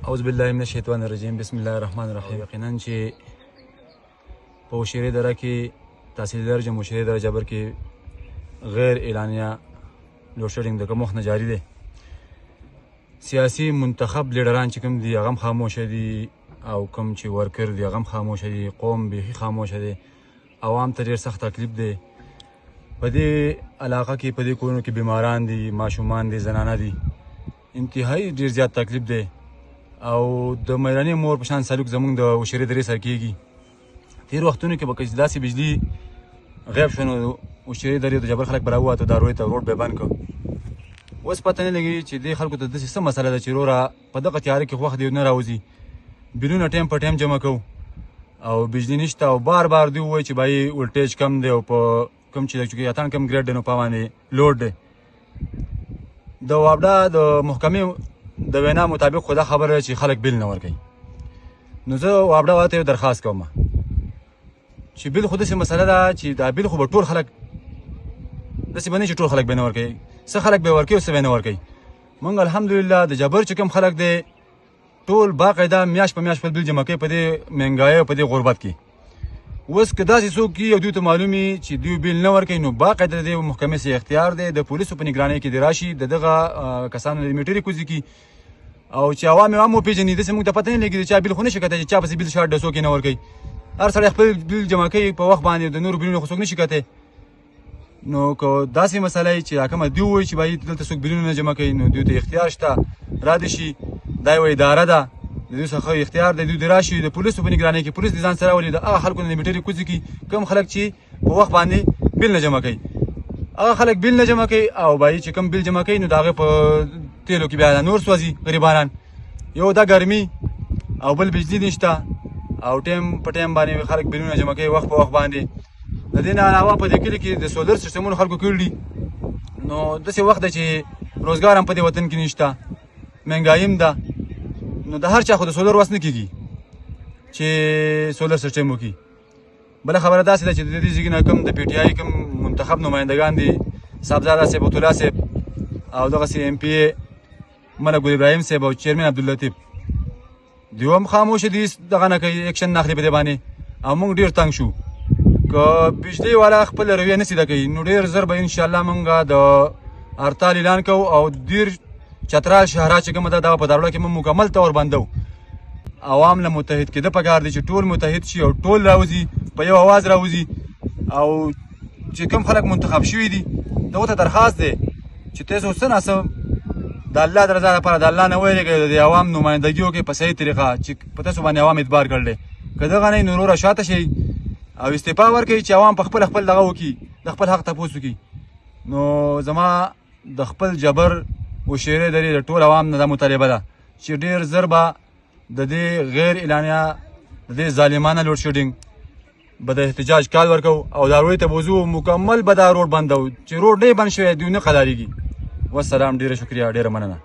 اعوذ بالله من الشیطان الرجیم بسم الله الرحمن الرحیم. یقینا چې په وشیرې دره کې تحصیلدار جمهوریت دره جبر کې غیر اعلانیه لوډ شیډینګ د کوم وخت نه جاری دی. سیاسي منتخب لیډران چې کوم دي هغه هم خاموشه دي او کوم چې ورکر دي هغه هم خاموشه دي. قوم بیخي خاموشه دی. عوام ته ډېر سخت تکلیف دی. په دې علاقه کې په دې کورونو کې بیماران دي، ماشومان دي، زنانه دي. انتهایی ډېر زیات تکلیف دی او د میرانې مور په شان سلوک زموږ د وشیرې درې سره کېږي. تېر وختونو کې به که داسې بجلي غیب شو نو وشیرې درې د جبر خلک به راووتو داروی ته روډ به بند کړ. اوس پته نه لګېږي چې دې خلکو ته داسې څه مسله ده چې وروره په دغه تیاره کې وخت نه راوځي. بیلونه ټایم په ټایم جمع کوو او بجلي نشته او بار بار دوی ووایي چې بای ولټیج کم دی او په کوم چې چونکې اتان کم ګریډ دی نو په باندې لوډ دی. د وابډا د محکمې د وینا مطابق خو دا خبره چې خلک بیل نه ورکوي. نو زه وابډا والا ته یو درخواست کوم چې بیل خو داسې مسله ده چې دا بیل خو به ټول خلک داسې به نه چې ټول خلک به نه ورکوي. څه خلک به ورکوي او څه به نه ورکوي. موږ الحمدلله د جبر چې کوم خلک دی ټول باقاعده میاشت په میاشت خپل بیل جمع کوي په دې مهنګایۍ او په دې غربت کې. اوس که داسې څوک وي او دوی ته معلوم وي چې دوی بیل نه ورکوي نو باقاعده د دې محکمې څخه اختیار دی د پولیسو په نګرانۍ کې دې راشي د دغه کسانو د میټرې کوزي کړي او چې عوام هم وپېژني. داسې موږ ته پته نه لګي چې چا بیل خو نه شي کتلی چې چا پسې بیل شاټ د څوک یې نه ورکوي. هر سړی خپل بیل جمع کوي په وخت باندې د نورو بیلونه خو څوک نه شي کتی. نو که داسې مسله وي چې حاکمه دوی ووایي چې باید دلته څوک بیلونه نه جمع کوي نو دوی ته اختیار شته را دې شي. دا یوه اداره ده د دوی څخه اختیار دی دوی دې راشي د پولیسو په نګرانۍ کې پولیس دې ځان سره راولي د هغه خلکو نه د میټرې کوزي کړي کوم خلک چې په وخت باندې بیل نه جمع کوي. هغه خلک بیل نه جمع کوي او باید چې کوم بیل جمع کوي نو د هغې په تیلو کې بیا نور سوځي غریبانان. یو دا ګرمي او بل بجلي نشته او ټایم په ټایم باندې خلک بیلونه جمع کوي وخت په وخت باندې. د دې نه علاوه په دې کلي کې د سولر سیسټمونو خلکو کړي دي. نو داسې وخت ده چې روزګار هم په دې وطن کې نشته، مهنګایي هم ده. نو د هر چا خو د سولر وس نه کېږي چې سولر سیسټم وکړي. بله خبره داسې ده چې د دې ځای نه کوم د پی ټي آی کوم منتخب نمایندګان دي صاحبزاده صاحب عبدالله صاحب او دغسې ایم پی ای ملک ګل ابراهیم صاحب او چیرمن عبداللطیف دوی هم خاموشه دي دغه نه کوي اکشن نه اخلي په دې باندې او موږ ډېر تنګ شو. که بجلي والا خپل رویه نه سیده کوي نو ډېر ژر به انشاءالله موږ د هړتال اعلان کوو او دیر چترال شهرات چې کومه ده دا په داروله کې موږ مکمل طور بندو. عوام له متحد کېده پکار دی چې ټول متحد شي او ټول راوځي په یو اواز راوځي او چې کوم خلک منتخب شوي دي دغو ته درخواست دی چې تاسو څه ناڅه د الله د رضا لپاره د الله نه ویرېږئ د عوام نمایندګي وکړئ په صحیح طریقه چې په تاسو باندې عوام اعتبار کړلی. که دغه نه وي نو وروره شاته شئ او استعفا ورکوي چې عوام په خپل خپل دغه وکړي د خپل حق تپوس وکړي. نو زما د خپل جبر وشیرې درې د ټول عوام نه دا مطالبه ده چې ډېر ژر به د دې غیر اعلانیه د دې ظالمانه لوډ شیډینګ به د احتجاج کال ورکوو او داروی ته وځو مکمل به دا روډ بندوو چې روډ نه بند شوی دوی نه قلاریږي. والسلام. ډېره شکریه، ډېره مننه.